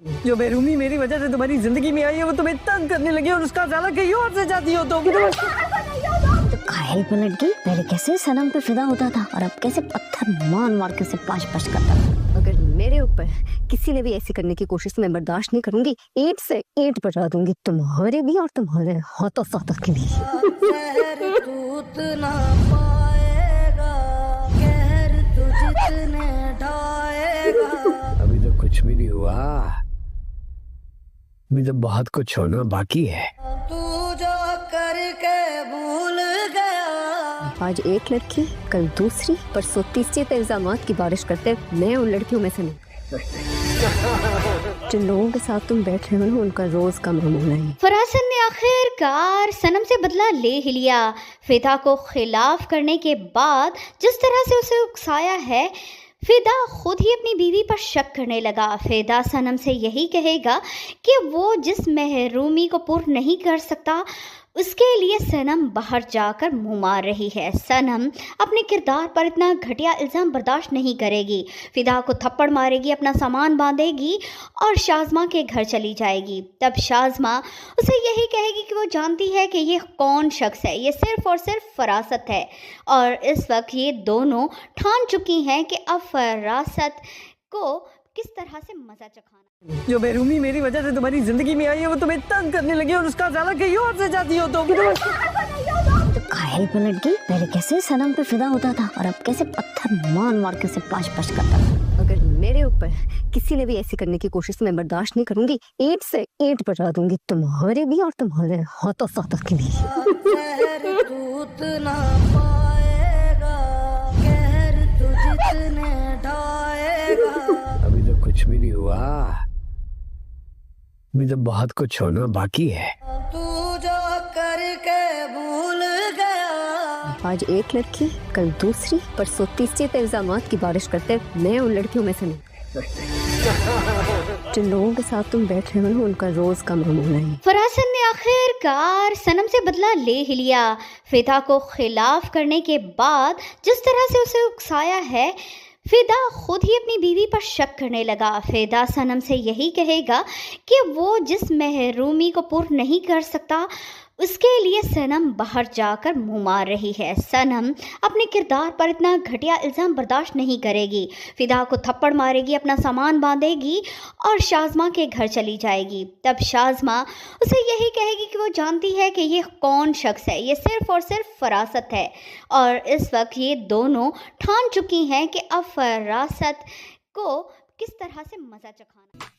जो बेरूमी मेरी वजह से तुम्हारी जिंदगी में आई है वो तुम्हें तंग करने लगी और उसका ज़्यादा कहीं और से चाहती हो तुम। तो कायल पलट गई। पहले कैसे सनम पे फिदा होता था और अब कैसे पत्थर मार मार के उसे पाश पाश करता था। अगर मेरे ऊपर किसी ने भी ऐसी करने की कोशिश मैं बर्दाश्त नहीं करूंगी। ईंट से ईंट बजा दूंगी, तुम्हारे भी और तुम्हारे हाथों साथों के भी। अभी तो कुछ भी नहीं हुआ, अभी तो बहुत कुछ होना बाकी है। तू जो करके भूल गया। आज एक लड़की, कल दूसरी, परसों तीसरी पे इल्जामात की बारिश करते मैं उन लड़कियों में से नहीं। जिन लोगों के साथ तुम बैठ रहे हो उनका रोज का मामूल है। फरासन ने आखिरकार सनम से बदला ले ही लिया। फिदा को खिलाफ करने के बाद जिस तरह से उसे उकसाया है, फिदा खुद ही अपनी बीवी पर शक करने लगा। फिदा सनम से यही कहेगा कि वो जिस महरूमी को पूर्ण नहीं कर सकता उसके लिए सनम बाहर जाकर मुंह मार रही है। सनम अपने किरदार पर इतना घटिया इल्ज़ाम बर्दाश्त नहीं करेगी। फिदा को थप्पड़ मारेगी, अपना सामान बांधेगी और शाज़मा के घर चली जाएगी। तब शाज़मा उसे यही कहेगी कि वो जानती है कि ये कौन शख्स है, ये सिर्फ़ और सिर्फ फरासत है। और इस वक्त ये दोनों ठान चुकी हैं कि अब फरासत को किस तरह से मज़ा चखाना। जो बेरूमी मेरी वजह से तुम्हारी जिंदगी में आई है वो तुम्हें तंग करने लगी और उसका ज़्यादा कहीं और से चाहती हो तुम। तो कायल पलट गई। पहले कैसे सनम पे फिदा होता था और अब कैसे पत्थर मार मार के उसे पाश पाश करता था। अगर मेरे ऊपर किसी ने भी ऐसी करने की कोशिश मैं बर्दाश्त नहीं करूंगी। ईंट से ईंट बजा दूंगी, तुम्हारे भी और तुम्हारे हाथों साथों के भी। अभी तो कुछ भी नहीं हुआ, अभी तो बहुत कुछ होना बाकी है। तू जो करके भूल गया। आज एक लड़की, कल दूसरी, परसों तीसरी पे इल्जामात की बारिश करते मैं उन लड़कियों में से नहीं। जिन लोगों के साथ तुम बैठ रहे हो उनका रोज का मामूल है। फरासन ने आखिरकार सनम से बदला ले ही लिया। फिदा को खिलाफ करने के बाद जिस तरह से उसे उकसाया है, फिदा खुद ही अपनी बीवी पर शक करने लगा। फिदा सनम से यही कहेगा कि वो जिस महरूमी को पूर्ण नहीं कर सकता उसके लिए सनम बाहर जाकर मुंह मार रही है। सनम अपने किरदार पर इतना घटिया इल्ज़ाम बर्दाश्त नहीं करेगी। फिदा को थप्पड़ मारेगी, अपना सामान बांधेगी और शाज़मा के घर चली जाएगी। तब शाज़मा उसे यही कहेगी कि वो जानती है कि ये कौन शख्स है, ये सिर्फ़ और सिर्फ फरासत है। और इस वक्त ये दोनों ठान चुकी हैं कि अब फरासत को किस तरह से मज़ा चखाना।